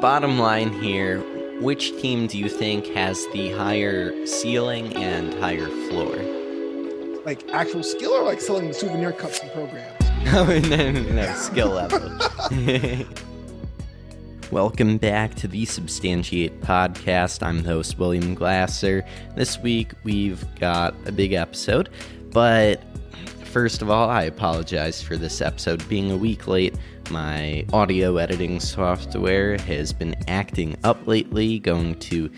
bottom line here, which team do you think has the higher ceiling and higher floor? Like actual skill or like selling souvenir cups and programs? No, skill level. Welcome back to the Substantiate Podcast. I'm the host, William Glasser. This week, we've got a big episode, but first of all, I apologize for this episode being a week late. My audio editing software has been acting up lately, going to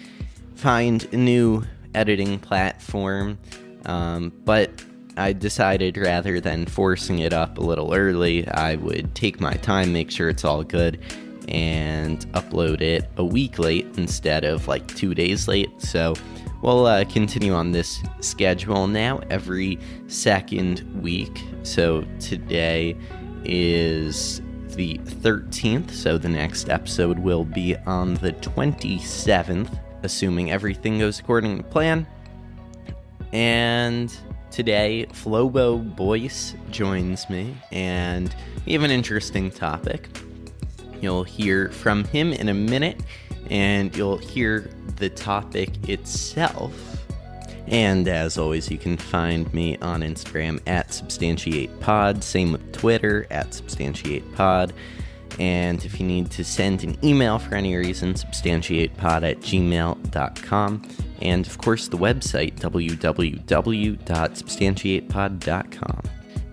find a new editing platform, but I decided rather than forcing it up a little early, I would take my time, make sure it's all good, and upload it a week late instead of like 2 days late. So we'll continue on this schedule now every second week. So today is the 13th, so the next episode will be on the 27th, assuming everything goes according to plan. And today, Flobo Boyce joins me, and we have an interesting topic. You'll hear from him in a minute, and you'll hear the topic itself. And as always, you can find me on Instagram at SubstantiatePod, same with Twitter at SubstantiatePod. And if you need to send an email for any reason, substantiatepod@gmail.com. And of course, the website, www.substantiatepod.com.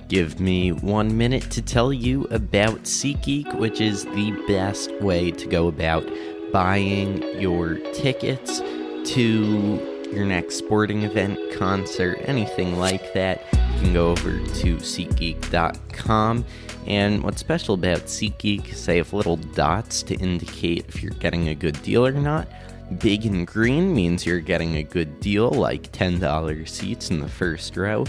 Give me 1 minute to tell you about SeatGeek, which is the best way to go about buying your tickets to your next sporting event, concert, anything like that. You can go over to SeatGeek.com. And what's special about SeatGeek is they have little dots to indicate if you're getting a good deal or not. Big and green means you're getting a good deal, like $10 seats in the first row.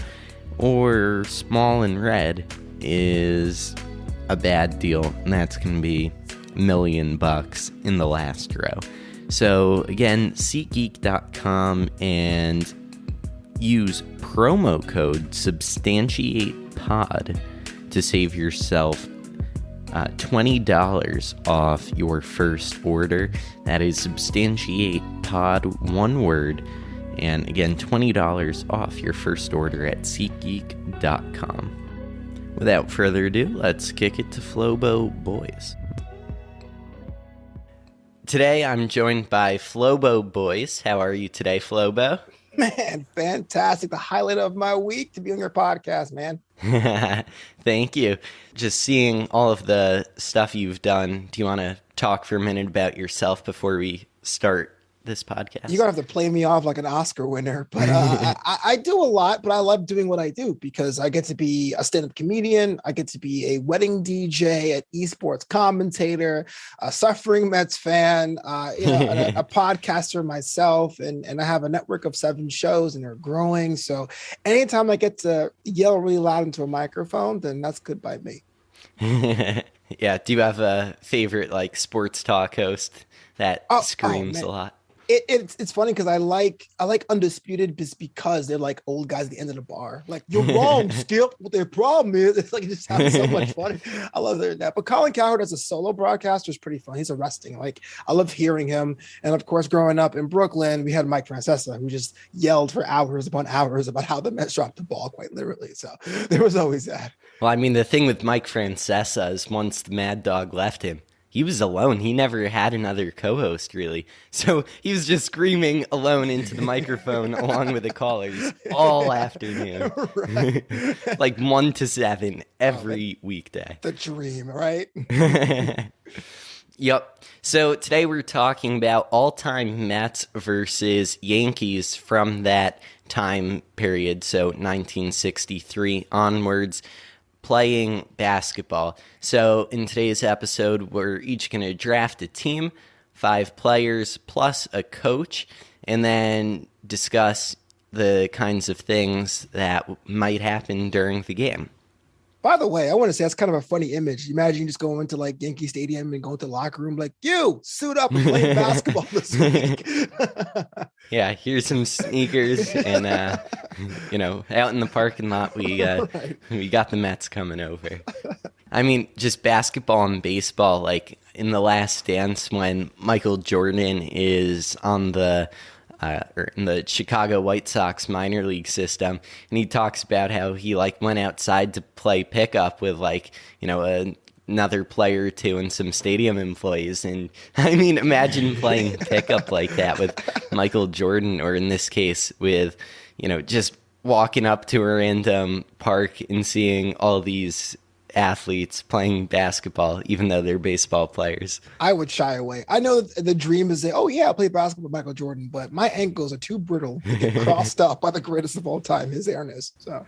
Or small and red is a bad deal, and that's going to be $1 million in the last row. So again, SeatGeek.com and use promo code SubstantiatePod to save yourself $20 off your first order. That is SubstantiatePod, one word. And again, $20 off your first order at SeatGeek.com. Without further ado, let's kick it to Flobo Boyce. Today, I'm joined by Flobo Boyce. How are you today, Flobo? Man, fantastic. The highlight of my week to be on your podcast, man. Thank you. Just seeing all of the stuff you've done, do you want to talk for a minute about yourself before we start this podcast? You're going to have to play me off like an Oscar winner, but I do a lot, but I love doing what I do because I get to be a stand-up comedian. I get to be a wedding DJ, an esports commentator, a suffering Mets fan, a podcaster myself, and I have a network of 7 shows and they're growing. So anytime I get to yell really loud into a microphone, then that's good by me. Yeah. Do you have a favorite like sports talk host that screams a lot? It's funny because I like Undisputed just because they're like old guys at the end of the bar. Like, you're wrong, Skip. What their problem is, it's like it just sounds so much fun. I love that. But Colin Cowherd as a solo broadcaster is pretty fun. He's arresting. Like, I love hearing him. And of course, growing up in Brooklyn, we had Mike Francesa who just yelled for hours upon hours about how the Mets dropped the ball, quite literally. So there was always that. Well, I mean, the thing with Mike Francesa is once the Mad Dog left him, he was alone. He never had another co-host, really. So he was just screaming alone into the microphone along with the callers all afternoon. Right. Like 1 to 7 every weekday. The dream, right? Yep. So today we're talking about all-time Mets versus Yankees from that time period, so 1963 onwards, playing basketball. So in today's episode, we're each going to draft a team, 5 players plus a coach, and then discuss the kinds of things that might happen during the game. By the way, I want to say that's kind of a funny image. Imagine just going to like Yankee Stadium and going to the locker room like, you suit up and play basketball this week. Yeah, here's some sneakers and, out in the parking lot, we got the Mets coming over. I mean, just basketball and baseball, like in The Last Dance when Michael Jordan is on or in the Chicago White Sox minor league system, and he talks about how he like went outside to play pickup with another player or two and some stadium employees. And I mean, imagine playing pickup like that with Michael Jordan, or in this case with, just walking up to a random park and seeing all these athletes playing basketball, even though they're baseball players. I would shy away. I know the dream is I'll play basketball with Michael Jordan, but my ankles are too brittle to get crossed up by the greatest of all time, his airness. So,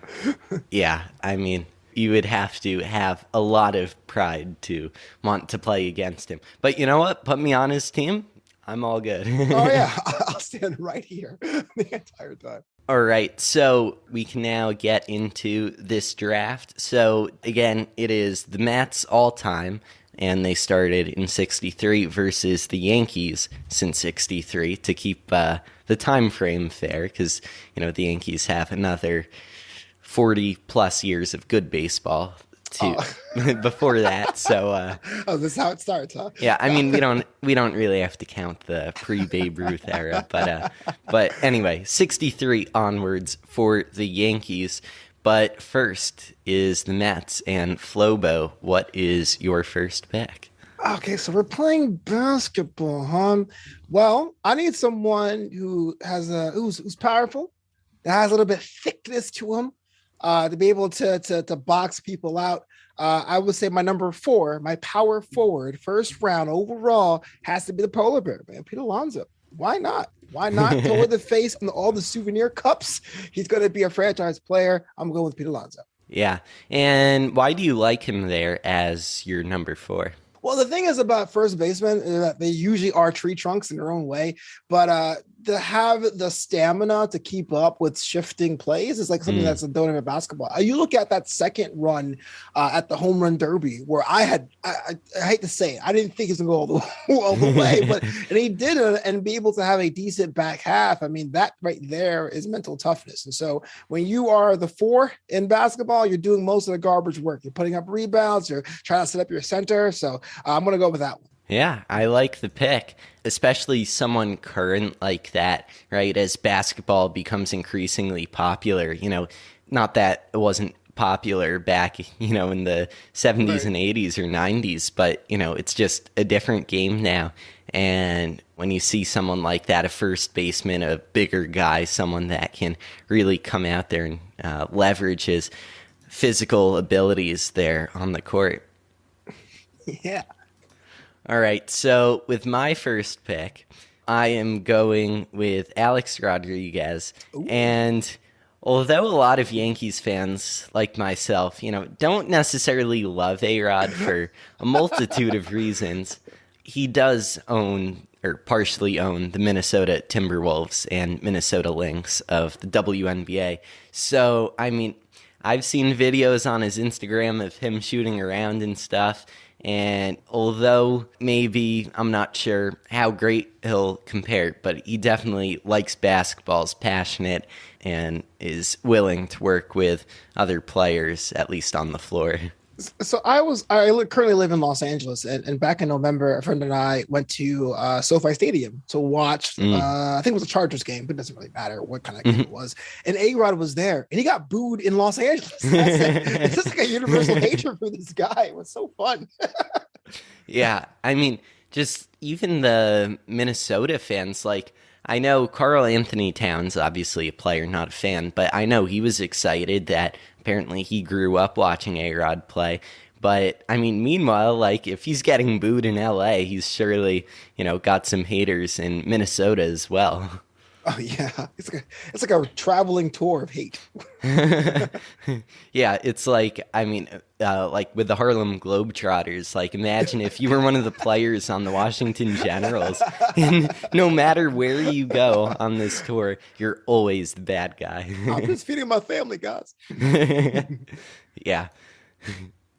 yeah, I mean, you would have to have a lot of pride to want to play against him. But you know what? Put me on his team. I'm all good. Oh, yeah. I'll stand right here the entire time. All right, so we can now get into this draft. So, again, it is the Mets all time, and they started in 63 versus the Yankees since 63 to keep the time frame fair, because, the Yankees have another 40-plus years of good baseball before that. So this is how it starts, huh? Yeah, I mean, we don't really have to count the pre-Babe Ruth era, but anyway, 63 onwards for the Yankees. But first is the Mets, and Flobo, what is your first pick? Okay, so we're playing basketball, huh? Well, I need someone who has who's powerful, that has a little bit thickness to him, to be able to box people out. I would say my number 4, my power forward, first round overall, has to be the polar bear, man, Pete Alonso. Why not? Why not? Throw the face on all the souvenir cups. He's going to be a franchise player. I'm going with Pete Alonso. Yeah. And why do you like him there as your number 4? Well, the thing is about first basemen is that they usually are tree trunks in their own way, but to have the stamina to keep up with shifting plays is like something that's a donut in basketball. You look at that second run at the home run derby, where I hate to say it, I didn't think he was going to go all the way, but and he did it, and be able to have a decent back half. I mean, that right there is mental toughness. And so when you are the 4 in basketball, you're doing most of the garbage work. You're putting up rebounds, you're trying to set up your center. So I'm going to go with that one. Yeah, I like the pick, especially someone current like that, right? As basketball becomes increasingly popular, not that it wasn't popular back, in the 70s and 80s or 90s, but, it's just a different game now. And when you see someone like that, a first baseman, a bigger guy, someone that can really come out there and leverage his physical abilities there on the court. Yeah. All right, so with my first pick, I am going with Alex Rodriguez. Ooh. And although a lot of Yankees fans, like myself, don't necessarily love A-Rod for a multitude of reasons, he does own, or partially own, the Minnesota Timberwolves and Minnesota Lynx of the WNBA. So, I mean, I've seen videos on his Instagram of him shooting around and stuff. And although maybe I'm not sure how great he'll compare, but he definitely likes basketball, is passionate, and is willing to work with other players, at least on the floor. So currently live in Los Angeles, and back in November, a friend and I went to SoFi Stadium to watch, I think it was a Chargers game, but it doesn't really matter what kind of game it was. And A-Rod was there, and he got booed in Los Angeles. It's just like a universal hatred for this guy. It was so fun. Yeah, I mean, just even the Minnesota fans, like, I know Karl Anthony Towns, obviously a player, not a fan, but I know he was excited that apparently he grew up watching A-Rod play. But, I mean, meanwhile, like, if he's getting booed in L.A., he's surely, got some haters in Minnesota as well. Oh, yeah. It's like a traveling tour of hate. Yeah, it's like, I mean, like with the Harlem Globetrotters, like imagine if you were one of the players on the Washington Generals, and no matter where you go on this tour, you're always the bad guy. I'm just feeding my family, guys. Yeah.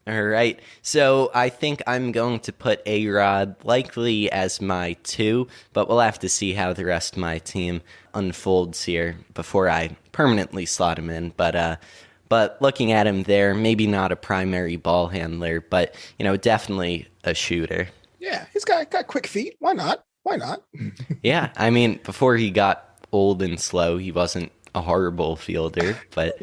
All right, so I think I'm going to put A-Rod likely as my 2, but we'll have to see how the rest of my team unfolds here before I permanently slot him in. But But looking at him there, maybe not a primary ball handler, but, definitely a shooter. Yeah, he's got quick feet. Why not? Why not? Yeah, I mean, before he got old and slow, he wasn't a horrible fielder, but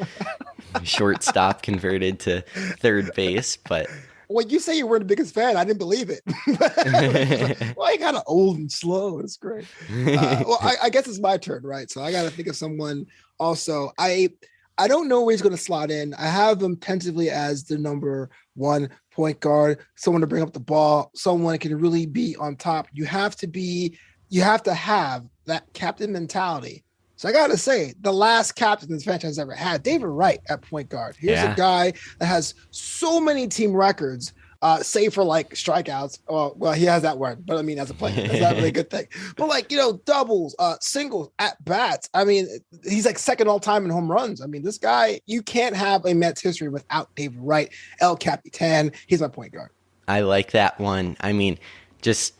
shortstop converted to third base. But when you say you were the biggest fan, I didn't believe it. Well, he got old and slow. It's great. Well, I guess it's my turn, right? So I got to think of someone also. I don't know where he's going to slot in. I have him tentatively as the number one point guard, someone to bring up the ball, someone can really be on top. You have to have that captain mentality. So I got to say, the last captain this franchise ever had, David Wright at point guard. Here's a guy that has so many team records, save for like strikeouts. Well, he has that word, but I mean, as a player, that's not really a good thing. But like, doubles, singles, at bats. I mean, he's like second all time in home runs. I mean, this guy, you can't have a Mets history without David Wright, El Capitan. He's my point guard. I like that one. I mean, just,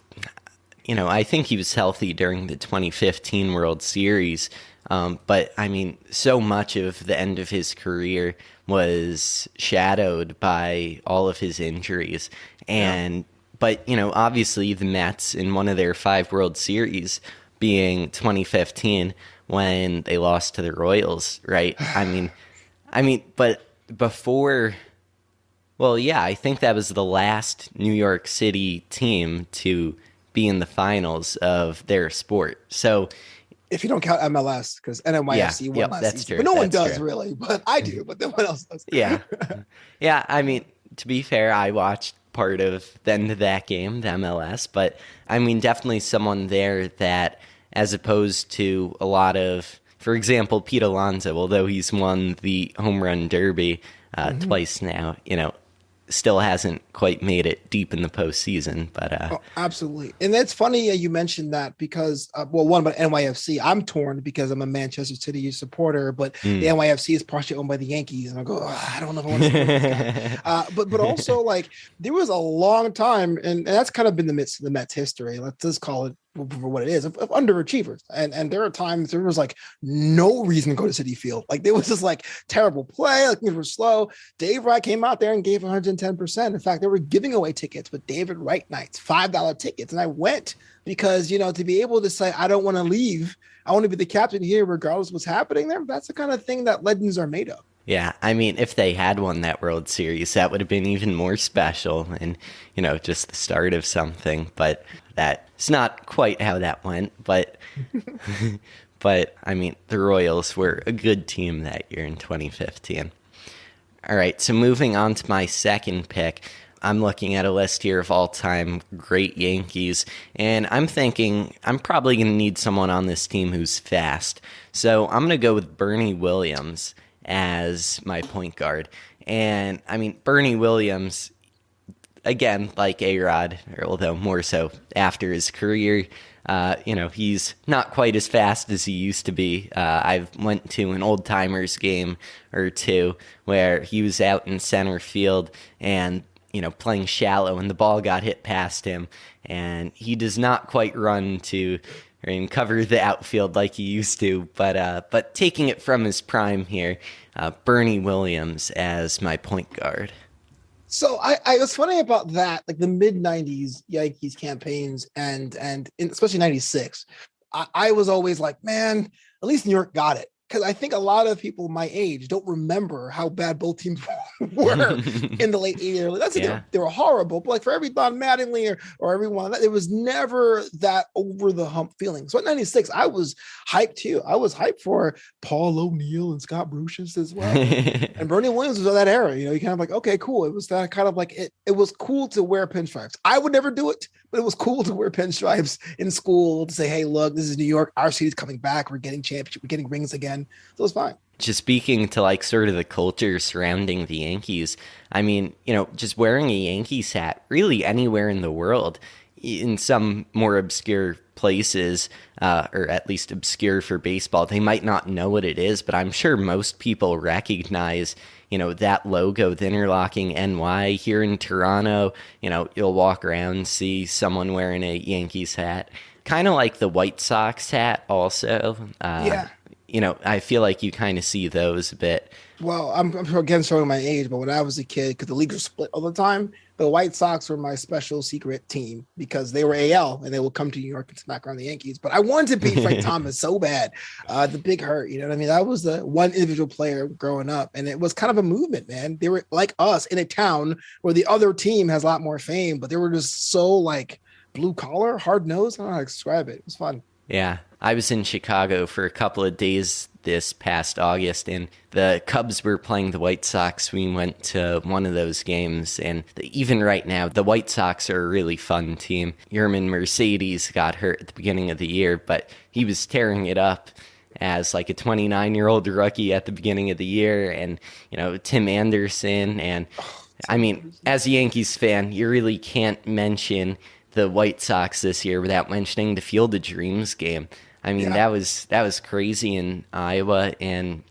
I think he was healthy during the 2015 World Series. But I mean, so much of the end of his career was shadowed by all of his injuries. But, obviously the Mets in one of their 5 World Series being 2015 when they lost to the Royals, right? I mean, but before, well, yeah, I think that was the last New York City team to be in the finals of their sport. So, if you don't count MLS, because NYFC won last season. True. But no one does really, but I do, but no one else does. Yeah. I mean, to be fair, I watched part of the end of that game, the MLS, but I mean, definitely someone there that, as opposed to a lot of, for example, Pete Alonso, although he's won the home run derby twice now, still hasn't quite made it deep in the postseason, but absolutely. And that's funny you mentioned that because one about NYFC, I'm torn because I'm a Manchester City supporter, but the NYFC is partially owned by the Yankees, and I go, I don't know if I want to support this guy. But also like there was a long time, and that's kind of been the midst of the Mets history. Let's just call it for what it is, of underachievers. And there are times there was like no reason to go to Citi Field. Like there was just like terrible play, like things were slow. Dave Wright came out there and gave 110%. In fact, they were giving away tickets with David Wright nights, $5 tickets. And I went because, to be able to say, I don't want to leave. I want to be the captain here, regardless of what's happening there. That's the kind of thing that legends are made of. Yeah, I mean, if they had won that World Series, that would have been even more special and, just the start of something. But that's not quite how that went. But, I mean, the Royals were a good team that year in 2015. All right, so moving on to my second pick, I'm looking at a list here of all-time great Yankees, and I'm thinking I'm probably going to need someone on this team who's fast. So I'm going to go with Bernie Williams as my point guard. And I mean, Bernie Williams, again, like A-Rod, although more so after his career, he's not quite as fast as he used to be. I've went to an old timers game or two where he was out in center field and, playing shallow, and the ball got hit past him, and he does not quite run to and cover the outfield like he used to, but taking it from his prime here, Bernie Williams as my point guard. So I was funny about that, like the mid '90s Yankees campaigns, and especially '96. I was always like, man, at least New York got it. Because I think a lot of people my age don't remember how bad both teams were in the late 80s. That's they were horrible. But like for every Don Mattingly or everyone, it was never that over the hump feeling. So at 96, I was hyped too. I was hyped for Paul O'Neill and Scott Brocious as well. And Bernie Williams was of that era. You kind of like, okay, cool. It was that kind of like it was cool to wear pinstripes. I would never do it, but it was cool to wear pinstripes in school to say, hey, look, this is New York. Our city's coming back. We're getting championship. We're getting rings again. So it's fine. Just speaking to like sort of the culture surrounding the Yankees, I mean, just wearing a Yankees hat really anywhere in the world, in some more obscure places, or at least obscure for baseball, they might not know what it is, but I'm sure most people recognize, that logo, the interlocking NY. Here in Toronto, you'll walk around and see someone wearing a Yankees hat. Kind of like the White Sox hat also. Yeah. I feel like you kind of see those a bit. Well, I'm again showing my age, but when I was a kid, because the leagues were split all the time, the White Sox were my special secret team because they were AL and they would come to New York and smack around the Yankees. But I wanted to beat Frank Thomas so bad. The Big Hurt, you know what I mean? That was the one individual player growing up. And it was kind of a movement, man. They were like us in a town where the other team has a lot more fame, but they were just so like blue collar, hard nosed. I don't know how to describe it. It was fun. Yeah, I was in Chicago for a couple of days this past August, and the Cubs were playing the White Sox. We went to one of those games, and even right now, the White Sox are a really fun team. Yerman Mercedes got hurt at the beginning of the year, but he was tearing it up as like a 29-year-old rookie at the beginning of the year, and Tim Anderson, and I mean, as a Yankees fan, you really can't mention the White Sox this year without mentioning the Field of Dreams game. I mean, that was crazy in Iowa, and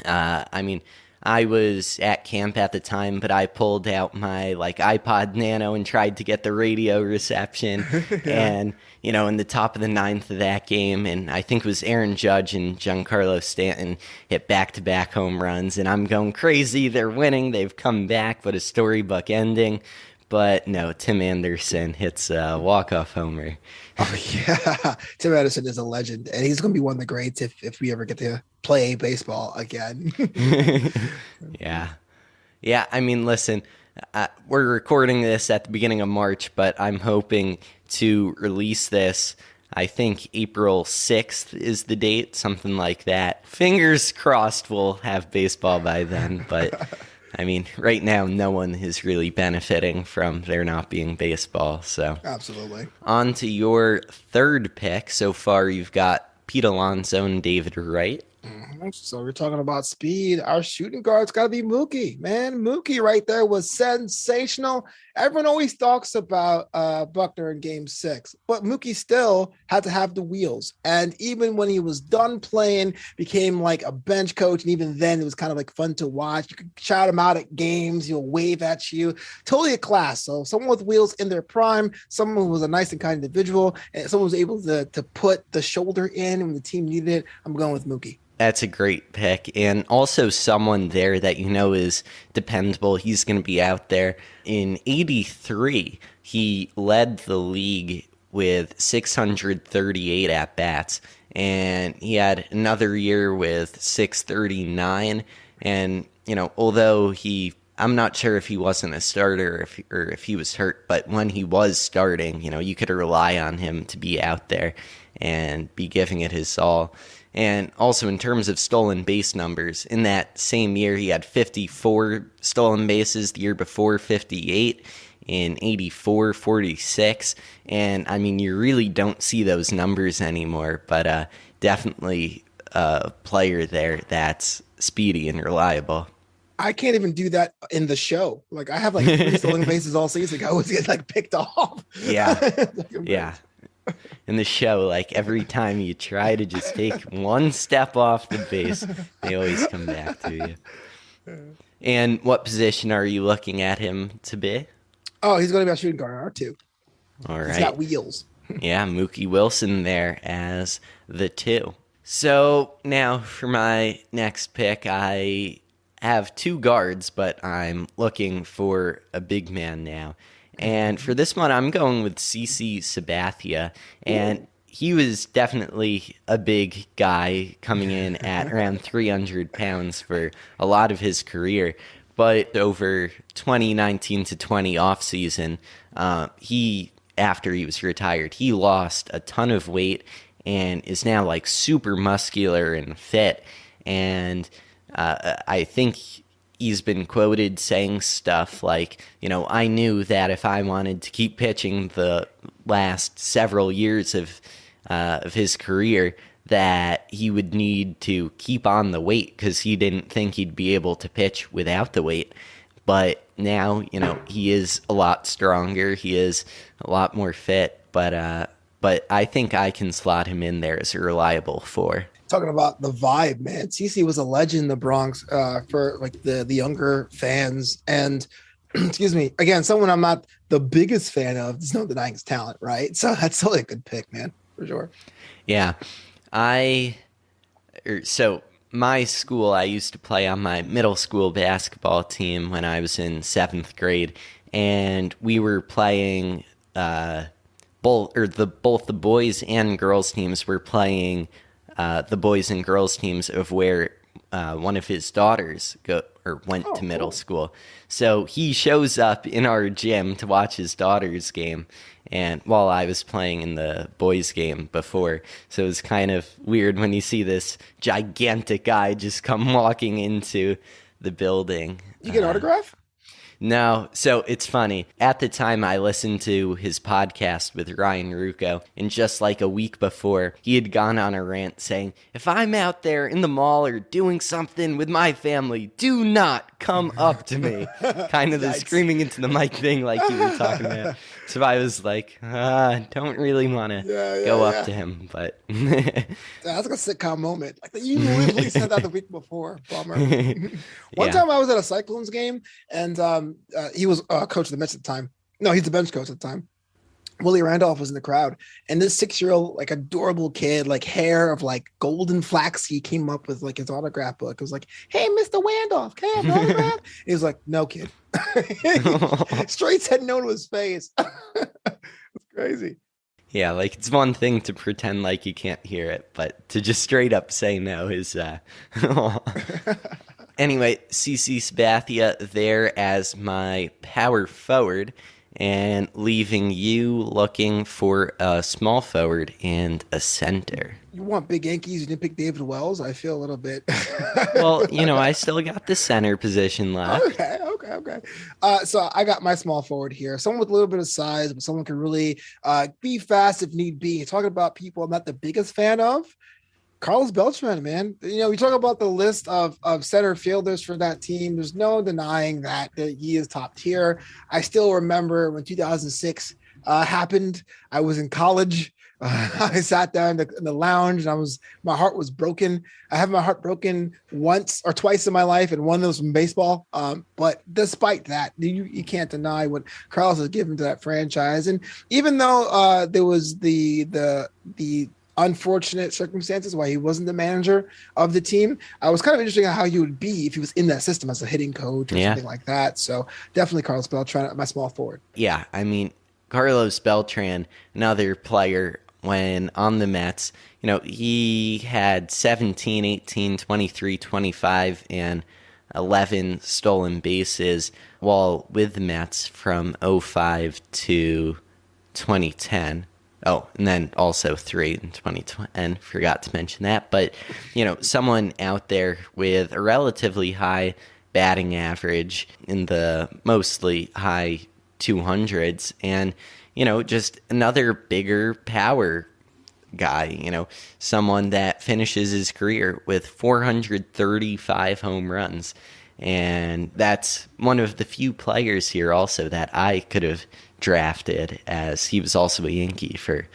I was at camp at the time, but I pulled out my iPod Nano and tried to get the radio reception. And in the top of the ninth of that game, and I think it was Aaron Judge and Giancarlo Stanton hit back-to-back home runs, and I'm going crazy. They're winning. They've come back, but a storybook ending. But no, Tim Anderson hits a walk-off homer. Oh, yeah. Tim Anderson is a legend, and he's going to be one of the greats if we ever get to play baseball again. Yeah. Yeah, I mean, listen, we're recording this at the beginning of March, but I'm hoping to release this, I think April 6th is the date, something like that. Fingers crossed we'll have baseball by then, but I mean, right now, no one is really benefiting from there not being baseball. So, absolutely. On to your third pick. So far, you've got Pete Alonso and David Wright. So we're talking about speed. Our shooting guard's got to be Mookie, man. Mookie right there was sensational. Everyone always talks about Buckner in Game 6, but Mookie still had to have the wheels. And even when he was done playing, became like a bench coach. And even then, it was kind of like fun to watch. You could shout him out at games. He'll wave at you. Totally a class. So someone with wheels in their prime, someone who was a nice and kind individual, and someone who was able to put the shoulder in when the team needed it. I'm going with Mookie. That's a great pick. And also someone there that is dependable. He's going to be out there. In 83, he led the league with 638 at-bats. And he had another year with 639. And, although I'm not sure if he wasn't a starter or if he was hurt, but when he was starting, you could rely on him to be out there and be giving it his all. And also in terms of stolen base numbers, in that same year, he had 54 stolen bases, the year before 58, in 84, 46. And I mean, you really don't see those numbers anymore, but definitely a player there that's speedy and reliable. I can't even do that in the show. Like, I have 3 stolen bases all season. I always get picked off. Yeah. Yeah. In the show, every time you try to just take one step off the base, they always come back to you. And what position are you looking at him to be? Oh, he's going to be a shooting guard, R2. All right. He's got wheels. Yeah, Mookie Wilson there as the 2. So now for my next pick, I have 2 guards, but I'm looking for a big man now. And for this one, I'm going with CC Sabathia, and he was definitely a big guy coming in at around 300 pounds for a lot of his career. But over 2019 to 20 offseason, after he was retired, he lost a ton of weight and is now super muscular and fit. And I think he's been quoted saying stuff like, I knew that if I wanted to keep pitching the last several years of his career, that he would need to keep on the weight because he didn't think he'd be able to pitch without the weight. But now, he is a lot stronger. He is a lot more fit. But I think I can slot him in there as a reliable 4. Talking about the vibe, man. CC was a legend in the Bronx for the younger fans. And excuse me, again, someone I'm not the biggest fan of. There's no denying his talent, right? So that's totally a good pick, man, for sure. Yeah. I So my school, I used to play on my middle school basketball team when I was in 7th grade, and we were playing both the boys and girls teams were playing the boys and girls teams of where one of his daughters went to middle school. So he shows up in our gym to watch his daughter's game, and while I was playing in the boys' game before. So it was kind of weird when you see this gigantic guy just come walking into the building. You get an autograph? No, so it's funny. At the time, I listened to his podcast with Ryan Rucco, and just like a week before, he had gone on a rant saying, if I'm out there in the mall or doing something with my family, do not come up to me. Kind of the screaming into the mic thing like you were talking about. So I was like, don't really want to go up to him, but... That's like a sitcom moment. Like you literally said that the week before. Bummer. One time I was at a Cyclones game, and he was coach of the Mets at the time. No, he's the bench coach at the time. Willie Randolph was in the crowd, and this 6-year-old, like adorable kid, like hair of like golden flax, he came up with like his autograph book. It was like, hey, Mr. Randolph, can I have an autograph? He was like, no, kid. Straight said no to his face. It's crazy. Yeah, like it's one thing to pretend like you can't hear it, but to just straight up say no is Anyway, CC Sabathia there as my power forward, and leaving you looking for a small forward and a center. You want big Yankees? You didn't pick David Wells? I feel a little bit. Well, I still got the center position left. Okay. So I got my small forward here. Someone with a little bit of size, but someone can really be fast if need be. Talking about people I'm not the biggest fan of. Carlos Beltran, man. We talk about the list of center fielders for that team. There's no denying that he is top tier. I still remember when 2006 happened. I was in college. I sat down in the lounge, and my heart was broken. I have my heart broken once or twice in my life, and one of them was from baseball. But despite that, you can't deny what Carlos has given to that franchise. And even though there was the unfortunate circumstances why he wasn't the manager of the team, I was kind of interested in how he would be if he was in that system as a hitting coach or something like that. So definitely Carlos Beltran, my small forward. Yeah, I mean, Carlos Beltran, another player when on the Mets, he had 17, 18, 23, 25, and 11 stolen bases while with the Mets from 05 to 2010. Oh, and then also 3 in 2020, forgot to mention that. But, someone out there with a relatively high batting average in the mostly high 200s, and, just another bigger power guy, someone that finishes his career with 435 home runs. And that's one of the few players here also that I could have drafted, as he was also a Yankee for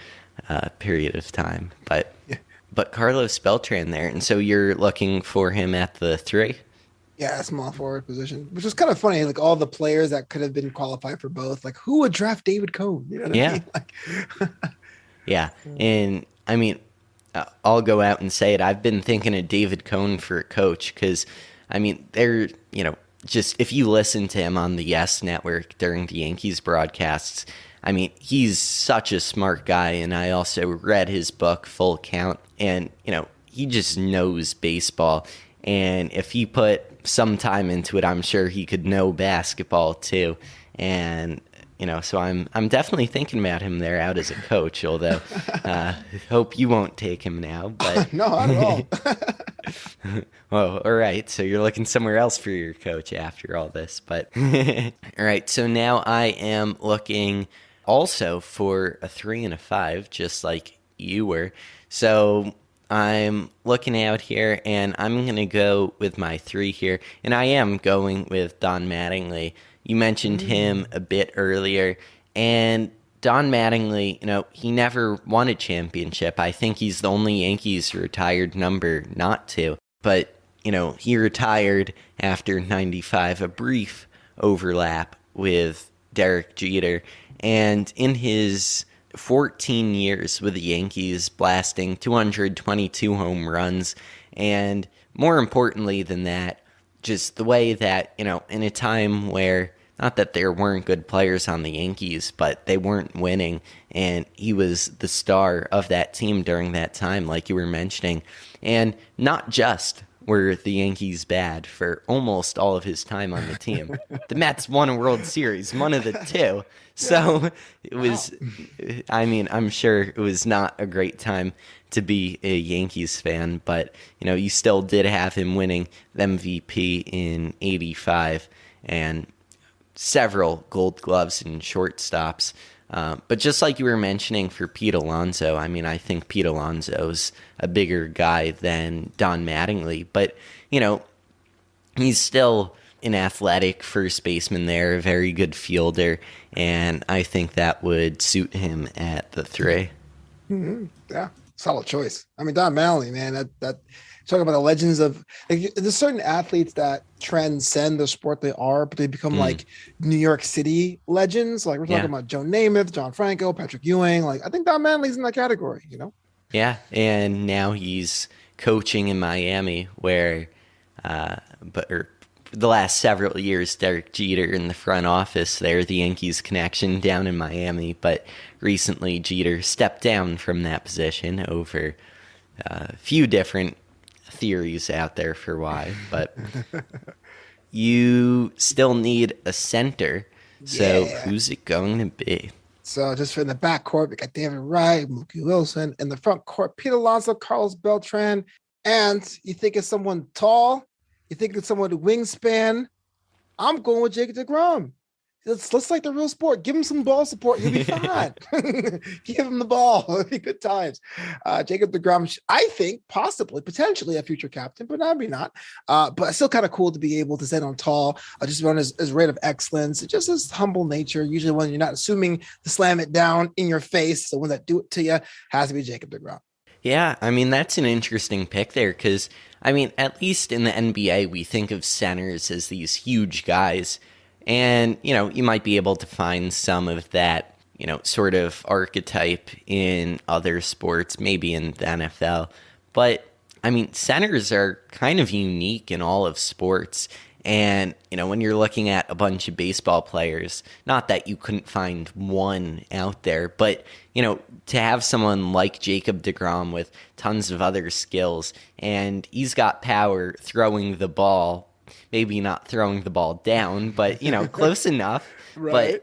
a period of time. But Carlos Beltran there, and so you're looking for him at the 3? Yeah, small forward position, which was kind of funny. Like all the players that could have been qualified for both. Like who would draft David Cohn? You know what I mean? Like, yeah, and I mean, I'll go out and say it. I've been thinking of David Cohn for a coach because, I mean, they're just if you listen to him on the Yes Network during the Yankees broadcasts, I mean, he's such a smart guy, and I also read his book, Full Count, and, he just knows baseball, and if he put some time into it, I'm sure he could know basketball too, and, so I'm definitely thinking about him there out as a coach, although hope you won't take him now, but... No, not at all. Well, all right, so you're looking somewhere else for your coach after all this, but... All right, so now I am looking also for a 3 and a 5, just like you were. So I'm looking out here, and I'm going to go with my 3 here, and I am going with Don Mattingly. You mentioned him a bit earlier, and Don Mattingly, he never won a championship. I think he's the only Yankees retired number not to, but, he retired after 95, a brief overlap with Derek Jeter, and in his 14 years with the Yankees, blasting 222 home runs, and more importantly than that, just the way that, in a time where, not that there weren't good players on the Yankees, but they weren't winning, and he was the star of that team during that time, like you were mentioning. And not just were the Yankees bad for almost all of his time on the team. The Mets won a World Series, one of the two. So it was, I'm sure it was not a great time to be a Yankees fan, but, you still did have him winning the MVP in 85 and several Gold Gloves and shortstops. But just like you were mentioning for Pete Alonso, I think Pete Alonso's a bigger guy than Don Mattingly. But, he's still an athletic first baseman there, a very good fielder, and I think that would suit him at the 3. Mm-hmm. Yeah, solid choice. Don Mattingly, man, that talking about the legends of, like, there's certain athletes that transcend the sport they are, but they become like New York City legends. Like we're talking about Joe Namath, John Franco, Patrick Ewing. Like I think Don Mattingly's in that category, Yeah, and now he's coaching in Miami, where, the last several years, Derek Jeter in the front office there, the Yankees connection down in Miami. But recently, Jeter stepped down from that position over a few different theories out there for why. But you still need a center. So who's it going to be? So just for the back court, we got David Wright, Mookie Wilson. In the front court, Pete Alonso, Carlos Beltran. And you think it's someone tall? You think it's someone with a wingspan? I'm going with Jacob deGrom. Let's like the real sport. Give him some ball support. He'll be fine. Give him the ball. It'll be good times. Jacob deGrom, I think, possibly, potentially a future captain, but maybe not. But still kind of cool to be able to stand on tall, just run his rate of excellence, just his humble nature. Usually when you're not assuming to slam it down in your face, the one that do it to you has to be Jacob deGrom. Yeah, that's an interesting pick there because, at least in the NBA, we think of centers as these huge guys. And, you might be able to find some of that, sort of archetype in other sports, maybe in the NFL. But, centers are kind of unique in all of sports. And, when you're looking at a bunch of baseball players, not that you couldn't find one out there, but, to have someone like Jacob deGrom with tons of other skills, and he's got power throwing the ball, maybe not throwing the ball down, but, close enough. Right.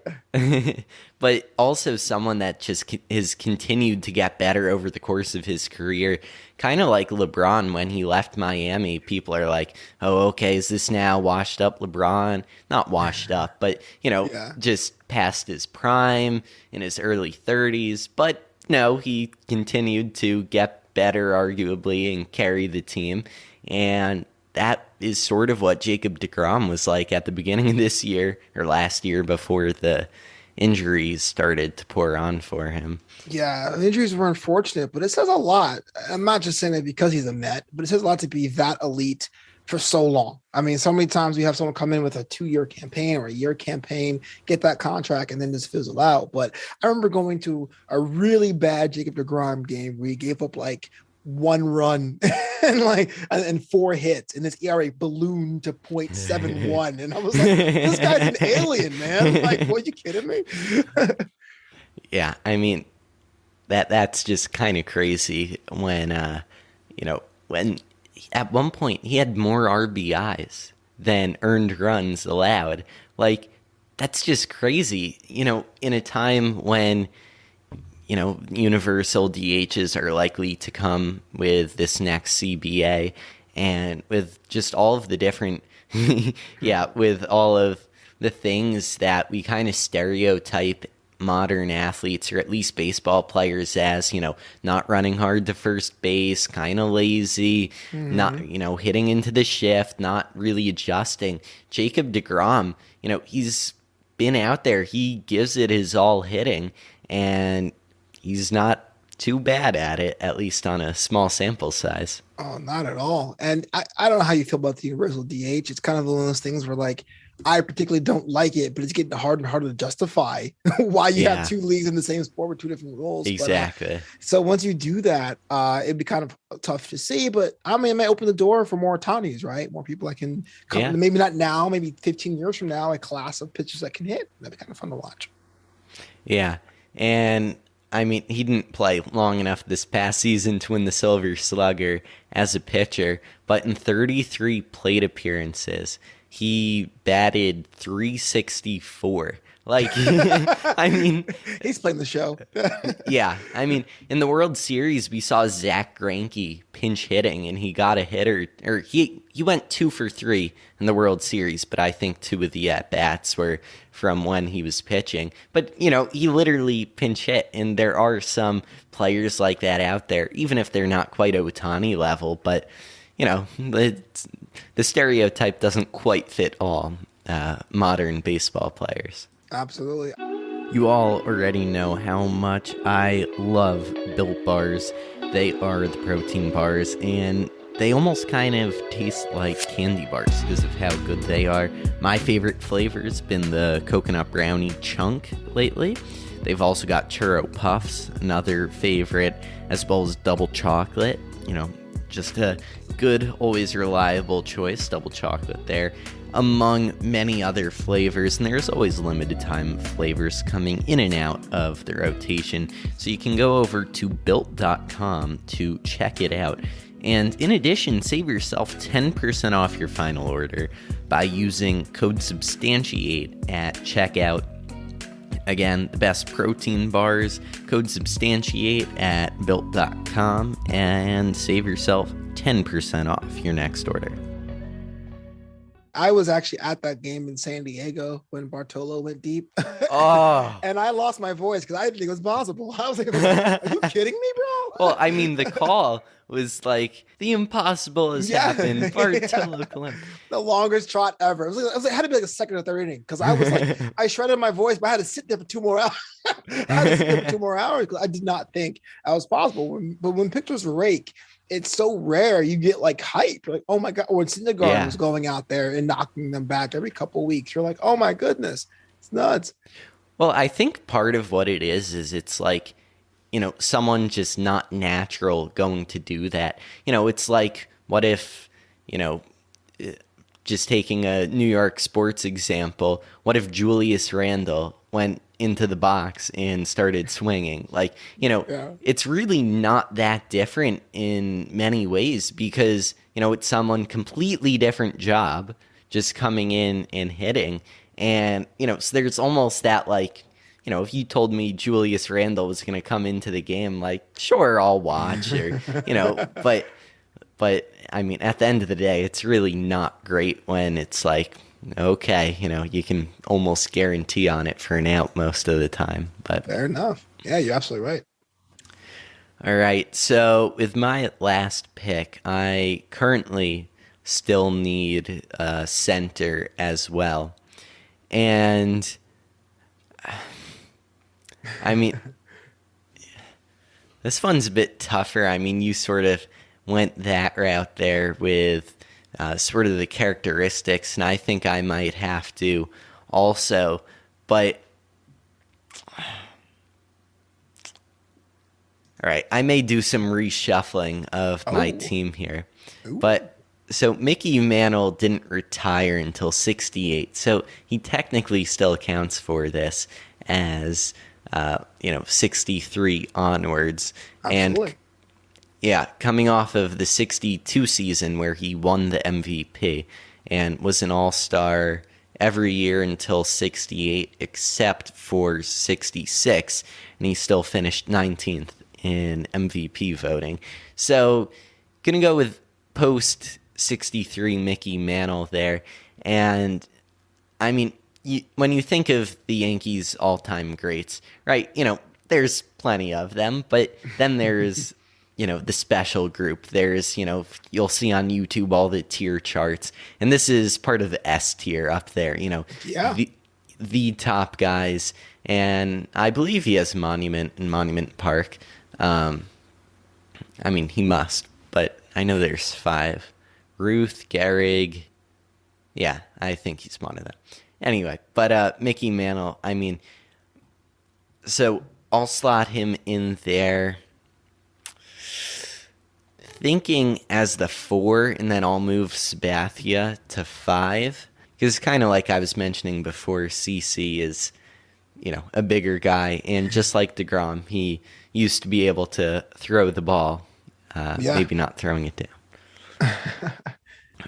But also someone that just has continued to get better over the course of his career. Kind of like LeBron when he left Miami. People are like, oh, okay, is this now washed up LeBron? Not washed up, but, just past his prime in his early 30s. But no, he continued to get better, arguably, and carry the team. And that is sort of what Jacob deGrom was like at the beginning of this year, or last year before the injuries started to pour on for him. Yeah, the injuries were unfortunate, but it says a lot. I'm not just saying it because he's a Met, but it says a lot to be that elite for so long. So many times we have someone come in with a 2-year campaign or a year campaign, get that contract, and then just fizzle out. But I remember going to a really bad Jacob deGrom game where he gave up like 1 run and 4 hits, and his ERA ballooned to 0.71. And I was like, this guy's an alien, man. Like, what, are you kidding me? Yeah, that's just kind of crazy when when at one point he had more RBIs than earned runs allowed. Like, that's just crazy, in a time when universal DHs are likely to come with this next CBA, and with just all of the different, with all of the things that we kind of stereotype modern athletes, or at least baseball players, as, not running hard to first base, kind of lazy, not, hitting into the shift, not really adjusting. Jacob deGrom, he's been out there, he gives it his all hitting, and he's not too bad at it, at least on a small sample size. Oh, not at all. And I don't know how you feel about the universal DH. It's kind of one of those things where, like, I particularly don't like it, but it's getting harder and harder to justify why you have Yeah, two leagues in the same sport with two different rules. exactly. So once you do that, it'd be kind of tough to see. But I mean, it may open the door for more Otanis, right? More people that can come. Yeah. Maybe not now, maybe 15 years from now, a class of pitchers that can hit. That'd be kind of fun to watch. Yeah. And I mean, he didn't play long enough this past season to win the Silver Slugger as a pitcher, but in 33 plate appearances, he batted .364. Like, I mean, he's playing the show. yeah. I mean, in the World Series, we saw Zach Greinke pinch hitting, and he got a hitter, or he went 2 for 3 in the World Series, but I think 2 of the at-bats were from when he was pitching. But, you know, he literally pinch hit, and there are some players like that out there, even if they're not quite Ohtani level, but, you know, the stereotype doesn't quite fit all modern baseball players. Absolutely. You all already know how much I love Built Bars. They are the protein bars, and they almost kind of taste like candy bars because of how good they are. My favorite flavor has been the coconut brownie chunk lately. They've also got churro puffs, another favorite, as well as double chocolate. You know, just a good, always reliable choice, double chocolate there, among many other flavors. And there's always limited time flavors coming in and out of the rotation. So you can go over to built.com to check it out. And in addition, save yourself 10% off your final order by using code SUBSTANTIATE at checkout. Again, the best protein bars, code SUBSTANTIATE at built.com, and save yourself 10% off your next order. I was actually at that game in San Diego when Bartolo went deep. Oh. And I lost my voice because I didn't think it was possible. I was like, are you kidding me, bro? Well, I mean, the call was like, the impossible has happened. Bartolo Colon. The longest trot ever. It was like, it had to be like a second or third inning because I was like, I shredded my voice, but I had to sit there for 2 more hours. I had to sit there for 2 more hours because I did not think that was possible. But when pitchers rake, it's so rare you get like hype. Like, oh my God. When Syndergaard was going out there and knocking them back every couple of weeks, you're like, oh my goodness, it's nuts. Well, I think part of what it is it's like, you know, someone just not natural going to do that. You know, it's like, what if, you know, just taking a New York sports example, what if Julius Randle went into the box and started swinging? Like, you know, it's really not that different in many ways because, you know, it's someone completely different job just coming in and hitting. And, you know, so there's almost that, like, you know, if you told me Julius Randle was going to come into the game, like, sure, I'll watch, or, you know, but I mean, at the end of the day, it's really not great when it's like, okay, you know, you can almost guarantee on it for an out most of the time. But fair enough. Yeah, you're absolutely right. All right, so with my last pick, I currently still need a center as well. And I mean, this one's a bit tougher. I mean, you sort of went that route there with sort of the characteristics, and I think I might have to also. But, all right, I may do some reshuffling of my team here. Ooh. But, so Mickey Mantle didn't retire until 68, so he technically still counts for this as, 63 onwards. Absolutely. And yeah, coming off of the 62 season where he won the MVP and was an all-star every year until 68 except for 66, and he still finished 19th in MVP voting. So, gonna go with post-63 Mickey Mantle there. And, I mean, when you think of the Yankees' all-time greats, right, you know, there's plenty of them, but then there's you know, the special group. There's, you know, you'll see on YouTube all the tier charts. And this is part of the S tier up there, you know, the top guys. And I believe he has a monument in Monument Park. I mean, he must, but I know there's 5. Ruth, Gehrig, Yeah, I think he's one of them. Anyway, but Mickey Mantle, I mean, so I'll slot him in there thinking as the 4, and then I'll move Sabathia to 5. Because kind of like I was mentioning before, CC is, a bigger guy. And just like DeGrom, he used to be able to throw the ball, maybe not throwing it down.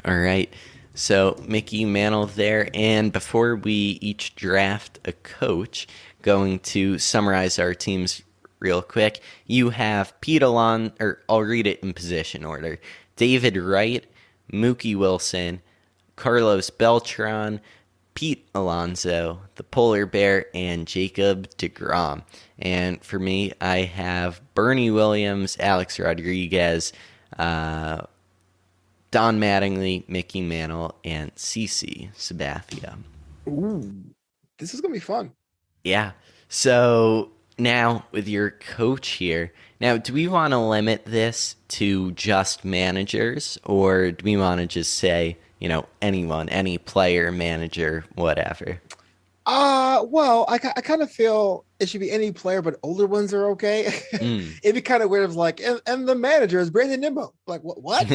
All right. So Mickey Mantle there. And before we each draft a coach, going to summarize our teams real quick. You have Pete Alonso, or I'll read it in position order. David Wright, Mookie Wilson, Carlos Beltran, Pete Alonso, the Polar Bear, and Jacob deGrom. And for me, I have Bernie Williams, Alex Rodriguez, Don Mattingly, Mickey Mantle, and CC Sabathia. Ooh, this is going to be fun. Yeah. So now with your coach here, now do we want to limit this to just managers, or do we want to just say, anyone, any player, manager, whatever? Well, I kind of feel it should be any player, but older ones are okay. It'd be kind of weird if like, and the manager is Brandon Nimmo. Like what?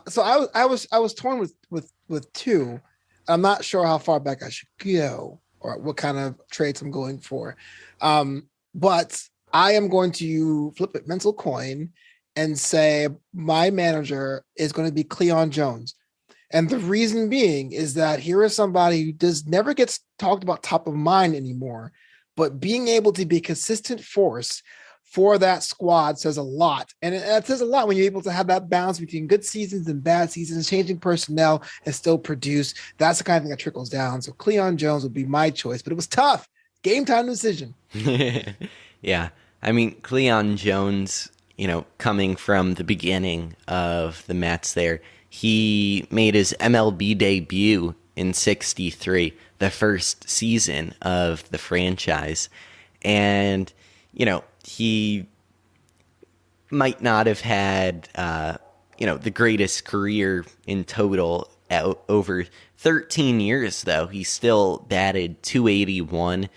So I was torn with 2. I'm not sure how far back I should go or what kind of traits I'm going for. But I am going to flip it mental coin and say my manager is going to be Cleon Jones. And the reason being is that here is somebody who never gets talked about top of mind anymore, but being able to be a consistent force for that squad says a lot. And it says a lot when you're able to have that balance between good seasons and bad seasons, changing personnel and still produce. That's the kind of thing that trickles down. So Cleon Jones would be my choice, but it was tough. Game time decision. Yeah. I mean, Cleon Jones, coming from the beginning of the Mets there, he made his MLB debut in '63, the first season of the franchise. And, he might not have had, the greatest career in total over 13 years, though. He still batted .281,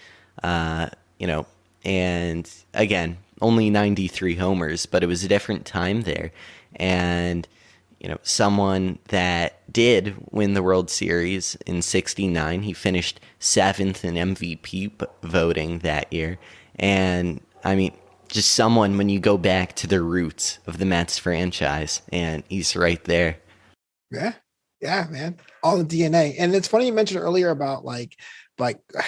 and again, only 93 homers, but it was a different time there. And, someone that did win the World Series in '69, he finished 7th in MVP voting that year. And, I mean, just someone when you go back to the roots of the Mets franchise, and he's right there. Yeah, man. All the DNA. And it's funny you mentioned earlier about like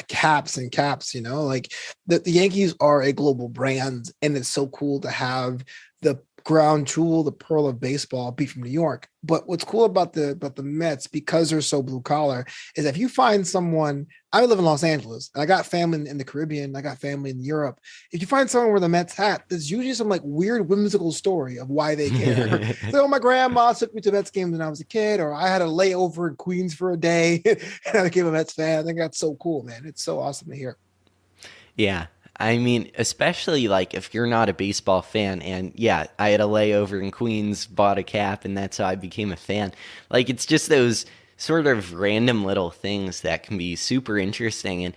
caps, like the Yankees are a global brand, and it's so cool to have the ground jewel, the pearl of baseball, be from New York. But what's cool about the Mets, because they're so blue collar, is if you find someone, I live in Los Angeles, and I got family in the Caribbean, I got family in Europe. If you find someone with a Mets hat, there's usually some like weird whimsical story of why they care. So my grandma took me to Mets games when I was a kid, or I had a layover in Queens for a day and I became a Mets fan. I think that's so cool, man. It's so awesome to hear. Yeah. I mean, especially like if you're not a baseball fan, and yeah, I had a layover in Queens, bought a cap, and that's how I became a fan. Like, it's just those sort of random little things that can be super interesting. And,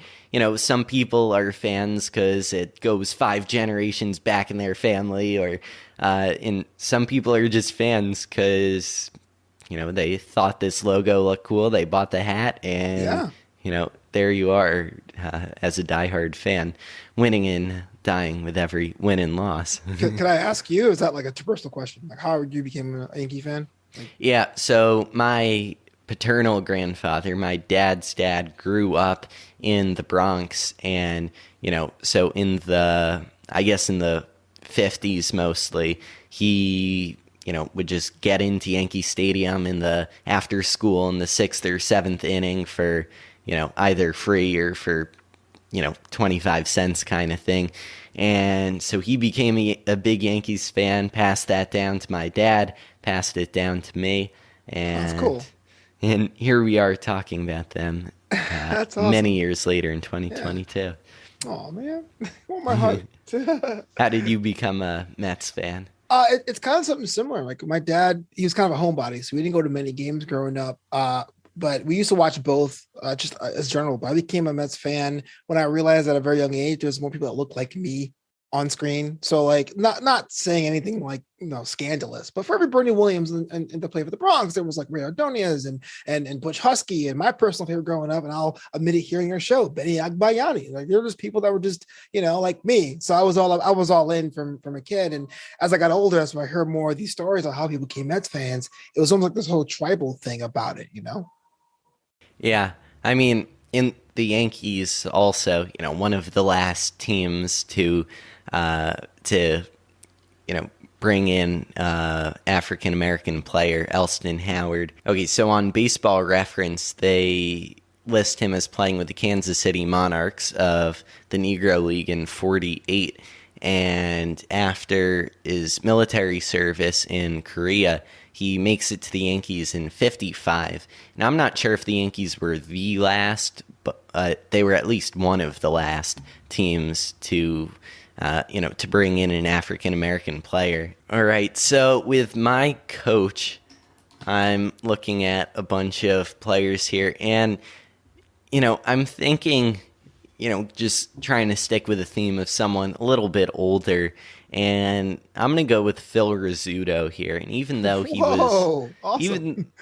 some people are fans because it goes 5 generations back in their family, or and some people are just fans because, they thought this logo looked cool, they bought the hat, and, there you are as a diehard fan, winning and dying with every win and loss. Can I ask you, is that like a personal question? Like, how you became a Yankee fan? Yeah, so my paternal grandfather, my dad's dad, grew up in the Bronx, and, so in the 50s mostly, he would just get into Yankee Stadium in the after school in the 6th or 7th inning for, either free or for, 25 cents kind of thing. And so he became a big Yankees fan, passed that down to my dad, passed it down to me. And, that's cool. And here we are talking about them that's awesome. Many years later in 2022. Yeah. Oh, man. Oh, my heart. How did you become a Mets fan? It's kind of something similar. Like my dad, he was kind of a homebody, so we didn't go to many games growing up. But we used to watch both just as general. But I became a Mets fan when I realized at a very young age there's more people that look like me on screen. So like not saying anything like scandalous, but for every Bernie Williams and to play for the Bronx, there was like Ray Ordonez and Butch Husky and my personal favorite growing up. And I'll admit it hearing your show, Benny Agbayani. Like there were just people that were just like me. So I was all in from a kid. And as I got older, as I heard more of these stories of how people became Mets fans, it was almost like this whole tribal thing about it. Yeah, I mean, in the Yankees, also, one of the last teams to bring in African American player Elston Howard. Okay, so on Baseball Reference, they list him as playing with the Kansas City Monarchs of the Negro League in '48, and after his military service in Korea, he makes it to the Yankees in '55. Now, I'm not sure if the Yankees were the last, but they were at least one of the last teams to bring in an African-American player. All right, so with my coach, I'm looking at a bunch of players here, and, I'm thinking, just trying to stick with a theme of someone a little bit older, and I'm going to go with Phil Rizzuto here. And even though he was... Awesome.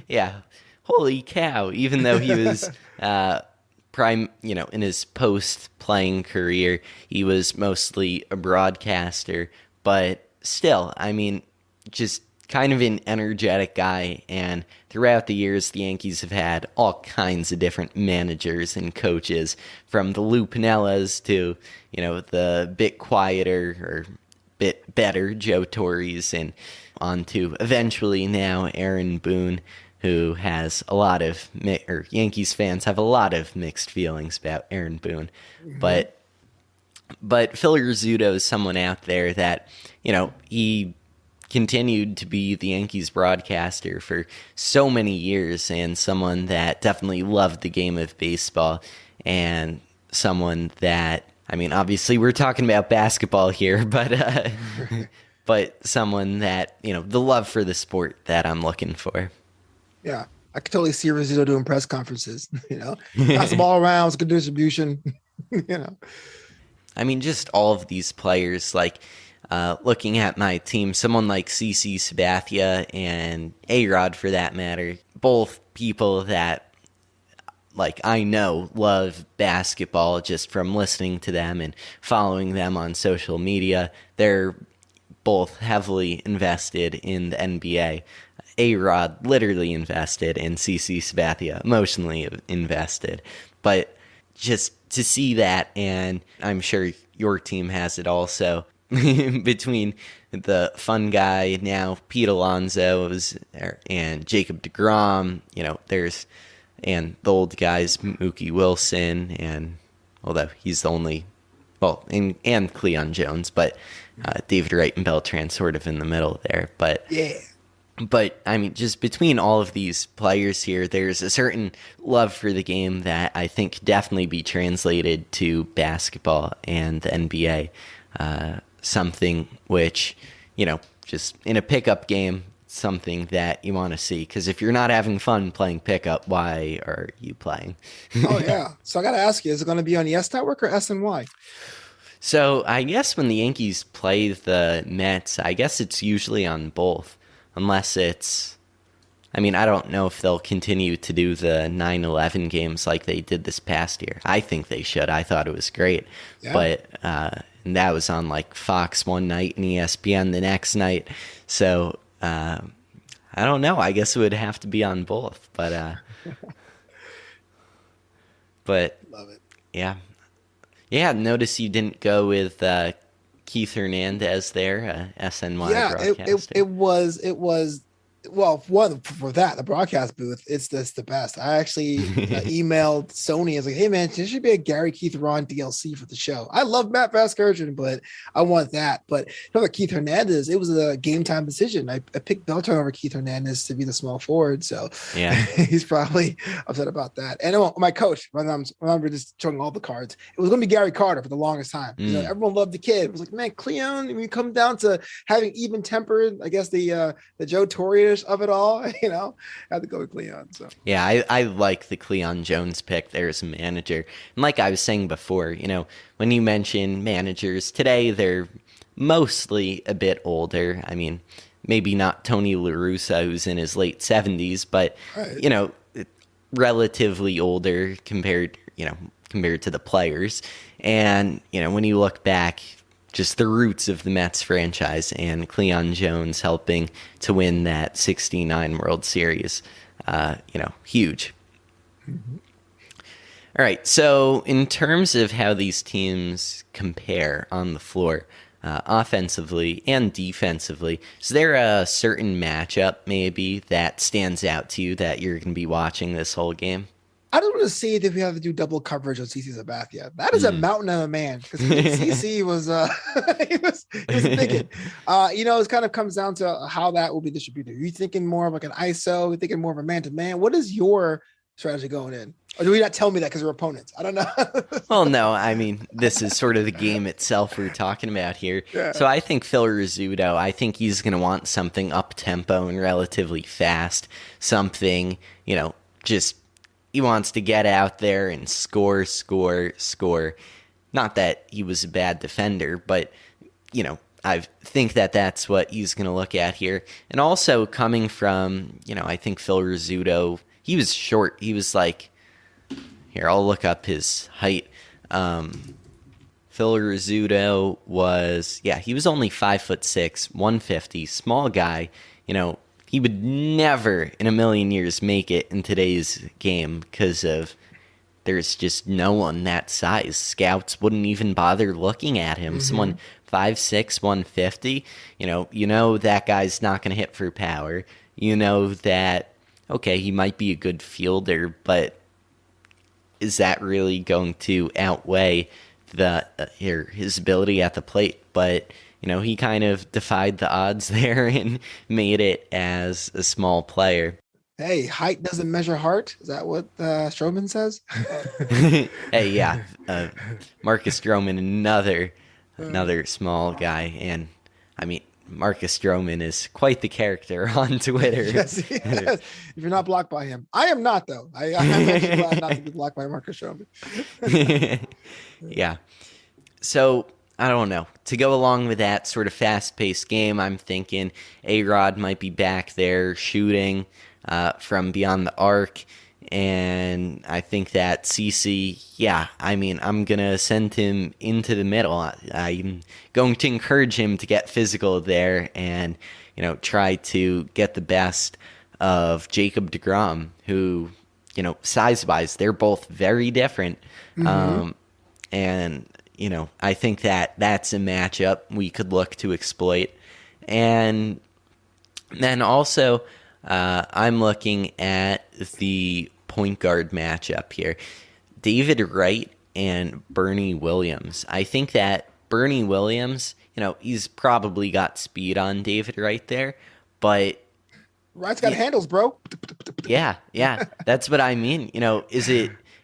Yeah, holy cow. Even though he was... in his post-playing career, he was mostly a broadcaster, but still, I mean, just kind of an energetic guy, and throughout the years, the Yankees have had all kinds of different managers and coaches, from the Lou Pinellas to, the bit quieter or bit better Joe Torres, and on to eventually now Aaron Boone, who has a lot of, or Yankees fans have a lot of mixed feelings about Aaron Boone. Mm-hmm. But Phil Rizzuto is someone out there that, he continued to be the Yankees broadcaster for so many years, and someone that definitely loved the game of baseball, and someone that, I mean, obviously we're talking about basketball here, but but someone that, the love for the sport that I'm looking for. Yeah, I could totally see Rizzuto doing press conferences, pass the ball around, it's good distribution, I mean, just all of these players, like looking at my team, someone like CC Sabathia and A-Rod for that matter, both people that, like, I know love basketball just from listening to them and following them on social media. They're both heavily invested in the NBA. A-Rod literally invested, and CC Sabathia emotionally invested. But just to see that, and I'm sure your team has it also, between the fun guy now, Pete Alonso, and Jacob deGrom, and the old guys, Mookie Wilson, and although he's the only, and Cleon Jones, but David Wright and Beltran sort of in the middle there. But yeah. But, I mean, just between all of these players here, there's a certain love for the game that I think definitely be translated to basketball and the NBA. Something which, just in a pickup game, something that you want to see. Because if you're not having fun playing pickup, why are you playing? Oh, yeah. So I got to ask you, is it going to be on the S Network or SNY? So I guess when the Yankees play the Mets, I guess it's usually on both. Unless it's, I mean, I don't know if they'll continue to do the 9/11 games like they did this past year. I think they should. I thought it was great. Yeah. But and that was on like Fox one night and ESPN the next night. So I don't know. I guess it would have to be on both. But love it. Yeah. Yeah, notice you didn't go with Keith Hernandez there, SNY broadcaster. It was Well, one for that, the broadcast booth, it's just the best. I actually emailed Sony. I was like, "Hey man, there should be a Gary Keith Ron DLC for the show." I love Matt Vasgersian, but I want that. But for Keith Hernandez, it was a game time decision. I picked Beltran over Keith Hernandez to be the small forward, so Yeah, he's probably upset about that. And my coach, when I'm just showing all the cards, it was going to be Gary Carter for the longest time. You know, everyone loved the kid. It was like, man, Cleon. When you come down to having even tempered, I guess the Joe Torre of it all, you know, I had to go with Cleon. So yeah, I like the Cleon Jones pick there as a manager. And like I was saying before, you know, when you mention managers today, they're mostly a bit older. I mean, maybe not Tony La Russa, who's in his late 70s, but right. you know, relatively older compared to the players. And you know, when you look back, just the roots of the Mets franchise and Cleon Jones helping to win that 69 World Series, huge. Mm-hmm. All right, so in terms of how these teams compare on the floor, offensively and defensively, is there a certain matchup maybe that stands out to you that you're going to be watching this whole game? I don't want to see if we have to do double coverage on CC Sabathia. That is a mountain of a man, because CC was he was a big kid. It kind of comes down to how that will be distributed. Are you thinking more of like an ISO? Are you thinking more of a man-to-man? What is your strategy going in? Or do we not tell me that because we're opponents? I don't know. Well, no, I mean, this is sort of the game itself we're talking about here. Yeah. So I think Phil Rizzuto, I think he's going to want something up-tempo and relatively fast. Something, just he wants to get out there and score. Not that he was a bad defender, but, I think that's what he's going to look at here. And also coming from, I think Phil Rizzuto, he was short. He was like, here, I'll look up his height. Phil Rizzuto was, he was only 5'6", 150, small guy. He would never in a million years make it in today's game because of there's just no one that size. Scouts wouldn't even bother looking at him. Mm-hmm. Someone 5'6", 150, that guy's not going to hit for power. You know that, okay, he might be a good fielder, but is that really going to outweigh his ability at the plate? But he kind of defied the odds there and made it as a small player. Hey, height doesn't measure heart. Is that what Stroman says? Hey, yeah. Marcus Stroman, another small guy. And, I mean, Marcus Stroman is quite the character on Twitter. Yes. If you're not blocked by him. I am not, though. I'm actually glad not to be blocked by Marcus Stroman. Yeah. So, I don't know. To go along with that sort of fast-paced game, I'm thinking A-Rod might be back there shooting from beyond the arc. And I think that CC, I'm going to send him into the middle. I'm going to encourage him to get physical there and, try to get the best of Jacob deGrom, who, size-wise, they're both very different. Mm-hmm. I think that's a matchup we could look to exploit. And then also, I'm looking at the point guard matchup here. David Wright and Bernie Williams. I think that Bernie Williams, he's probably got speed on David Wright there, but Wright's got handles, bro. Yeah, that's what I mean.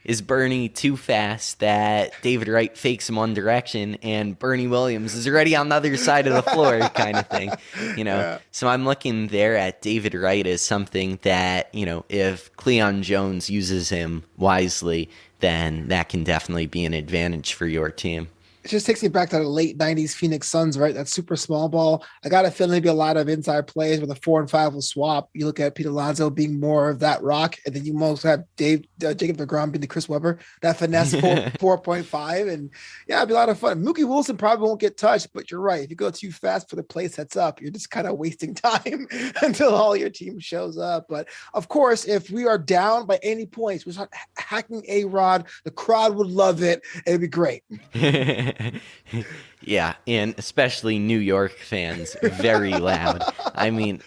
Is Bernie too fast that David Wright fakes him one direction and Bernie Williams is already on the other side of the floor kind of thing, Yeah. So I'm looking there at David Wright as something that, if Cleon Jones uses him wisely, then that can definitely be an advantage for your team. It just takes me back to the late 90s Phoenix Suns, right? That super small ball. I got to feel maybe a lot of inside plays where the 4 and 5 will swap. You look at Pete Alonso being more of that rock, and then you most have Jacob deGrom being the Chris Webber, that finesse 4.5. And it'd be a lot of fun. Mookie Wilson probably won't get touched, but you're right. If you go too fast for the play sets up, you're just kind of wasting time until all your team shows up. But of course, if we are down by any points, we start hacking A-Rod, the crowd would love it. It'd be great. Yeah, and especially New York fans, very loud. I mean,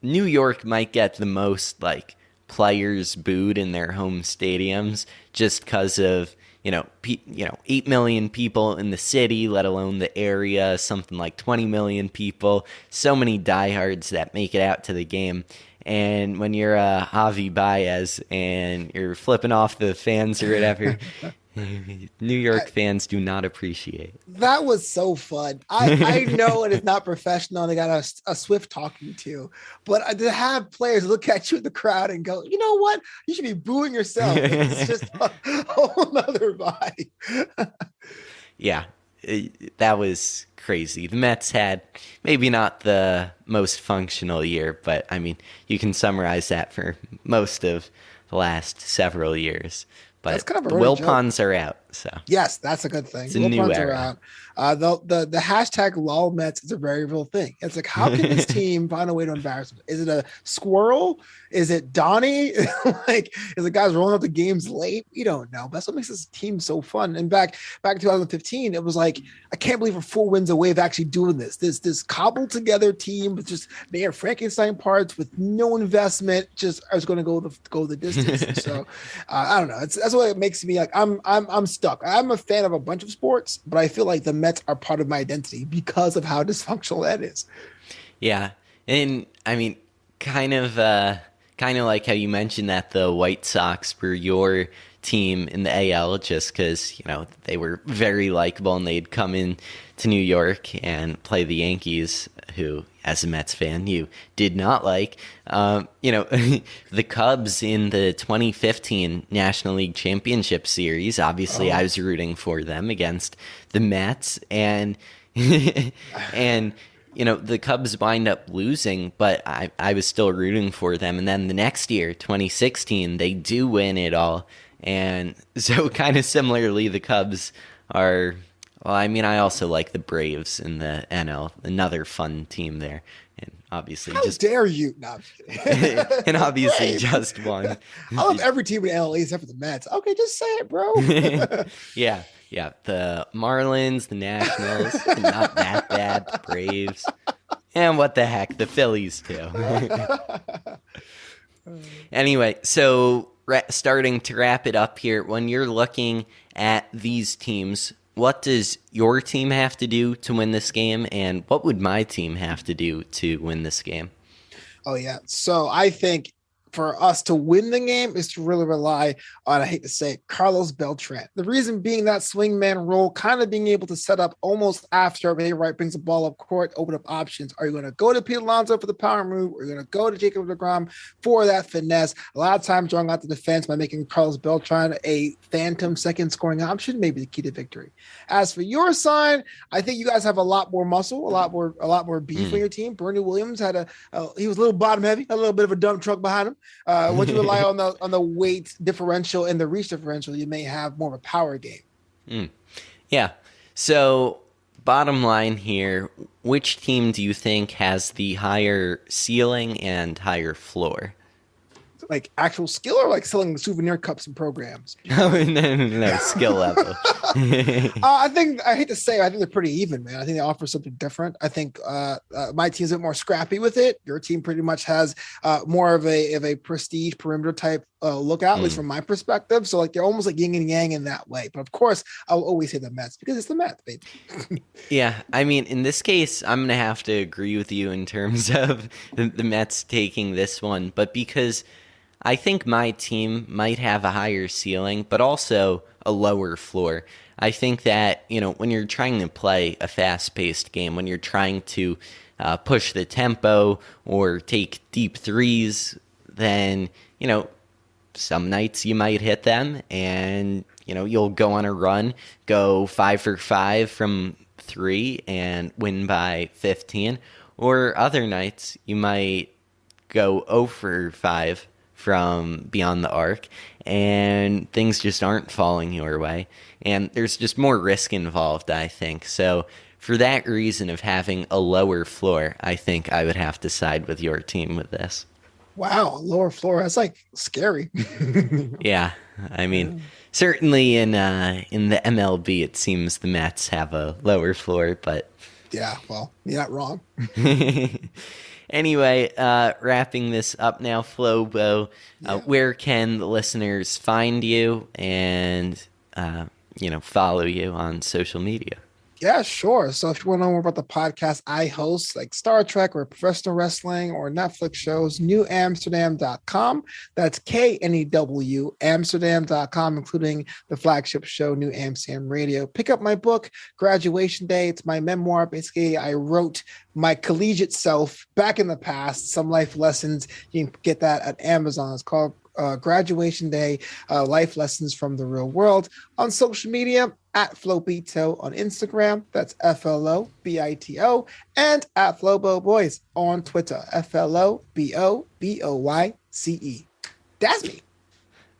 New York might get the most like players booed in their home stadiums just because of 8 million people in the city, let alone the area, something like 20 million people, so many diehards that make it out to the game. And when you're Javi Baez and you're flipping off the fans or whatever, New York fans do not appreciate. That was so fun. I know it is not professional. They got a Swift talking to, but to have players look at you in the crowd and go, you know what? You should be booing yourself. It's just a whole nother vibe. Yeah, that was crazy. The Mets had maybe not the most functional year, but I mean, you can summarize that for most of the last several years. But that's kind of the Wilpons are out, so yes, that's a good thing. It's a new era. The hashtag lol Mets is a very real thing. It's like, how can this team find a way to embarrass them? Is it a squirrel? Is it Donnie? Like, is the guys rolling up the games late? We don't know. But that's what makes this team so fun. And back in 2015, it was like, I can't believe we're 4 wins away of actually doing this. This cobbled together team with just mere Frankenstein parts with no investment. Just I was going to go the distance. And so I don't know. That's what it makes me like. I'm stuck. I'm a fan of a bunch of sports, but I feel like the Mets are part of my identity because of how dysfunctional that is. Yeah, and I mean, kind of like how you mentioned that the White Sox were your team in the AL just because, they were very likable and they'd come in to New York and play the Yankees, who, as a Mets fan, you did not like. The Cubs in the 2015 National League Championship Series, obviously I was rooting for them against the Mets, and and the Cubs wind up losing, but I was still rooting for them. And then the next year, 2016, they do win it all. And so kind of similarly, the Cubs are, well, I mean, I also like the Braves in the NL, another fun team there. And obviously how dare you? No, I'm kidding. And obviously just one. I love every team in LA except for the Mets. Okay, just say it, bro. Yeah. The Marlins, the Nationals, not that bad. The Braves. And what the heck, the Phillies too. Anyway, so starting to wrap it up here, when you're looking at these teams, what does your team have to do to win this game, and what would my team have to do to win this game? Oh, yeah. So I think for us to win the game is to really rely on, I hate to say it, Carlos Beltran. The reason being that swingman role, kind of being able to set up almost after Ray Wright brings the ball up court, open up options. Are you going to go to Pete Alonso for the power move? Or are you going to go to Jacob deGrom for that finesse? A lot of times drawing out the defense by making Carlos Beltran a phantom second scoring option, maybe the key to victory. As for your side, I think you guys have a lot more muscle, a lot more beef on your team. Bernie Williams had he was a little bottom heavy, a little bit of a dump truck behind him. Once you rely on the weight differential and the reach differential, you may have more of a power game. Yeah. So bottom line here, which team do you think has the higher ceiling and higher floor? Like actual skill or like selling souvenir cups and programs? No, skill level. I hate to say, I think they're pretty even, man. I think they offer something different. I think my team's a bit more scrappy with it. Your team pretty much has more of a prestige perimeter type lookout, at least from my perspective. So like they're almost like yin and yang in that way. But of course, I'll always say the Mets because it's the Mets, baby. Yeah, I mean, in this case, I'm going to have to agree with you in terms of the Mets taking this one. But because I think my team might have a higher ceiling, but also a lower floor. I think that, when you're trying to play a fast-paced game, when you're trying to push the tempo or take deep threes, then, some nights you might hit them and, you'll go on a run, go 5 for 5 from 3 and win by 15. Or other nights you might go 0 for 5 from beyond the arc, and things just aren't falling your way. And there's just more risk involved, I think. So for that reason of having a lower floor, I think I would have to side with your team with this. Wow, lower floor. That's like scary. Yeah, I mean, certainly in the MLB, it seems the Mets have a lower floor, but Yeah, well, you're not wrong. Anyway, wrapping this up now, Flobo, where can the listeners find you and, follow you on social media? Yeah, sure. So if you want to know more about the podcast I host, like Star Trek or professional wrestling or Netflix shows, newamsterdam.com. That's KNEW, Amsterdam.com, including the flagship show, New Amsterdam Radio. Pick up my book, Graduation Day. It's my memoir. Basically, I wrote my collegiate self back in the past, some life lessons. You can get that at Amazon. It's called Graduation Day, Life Lessons from the Real World. On social media, at Flobito on Instagram, that's FLOBITO, and at Flobo Boyce on Twitter, FLOBOBOYCE. That's me.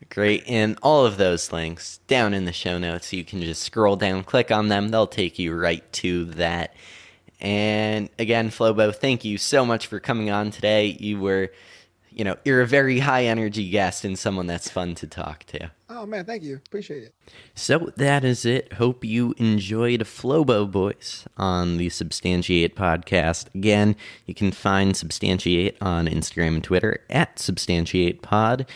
Great. And all of those links down in the show notes. You can just scroll down, click on them. They'll take you right to that. And again, Flobo, thank you so much for coming on today. You're a very high energy guest and someone that's fun to talk to. Oh, man, thank you. Appreciate it. So that is it. Hope you enjoyed Flobo Boyce on the Substantiate podcast. Again, you can find Substantiate on Instagram and Twitter at SubstantiatePod.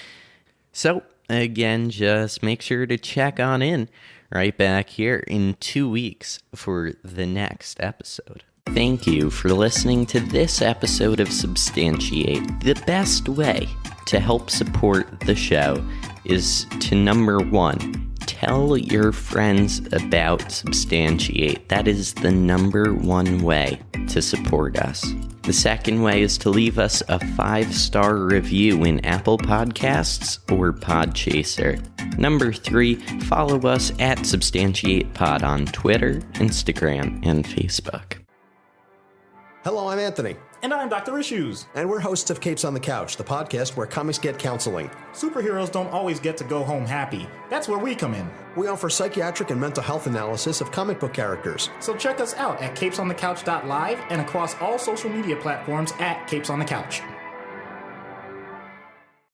So again, just make sure to check on in right back here in 2 weeks for the next episode. Thank you for listening to this episode of Substantiate. The best way to help support the show is to, number one, tell your friends about Substantiate. That is the number one way to support us. The second way is to leave us a 5-star review in Apple Podcasts or Podchaser. Number 3, follow us at SubstantiatePod on Twitter, Instagram, and Facebook. Hello, I'm Anthony. And I'm Dr. Issues. And we're hosts of Capes on the Couch, the podcast where comics get counseling. Superheroes don't always get to go home happy. That's where we come in. We offer psychiatric and mental health analysis of comic book characters. So check us out at capesonthecouch.live and across all social media platforms at Capes on the Couch.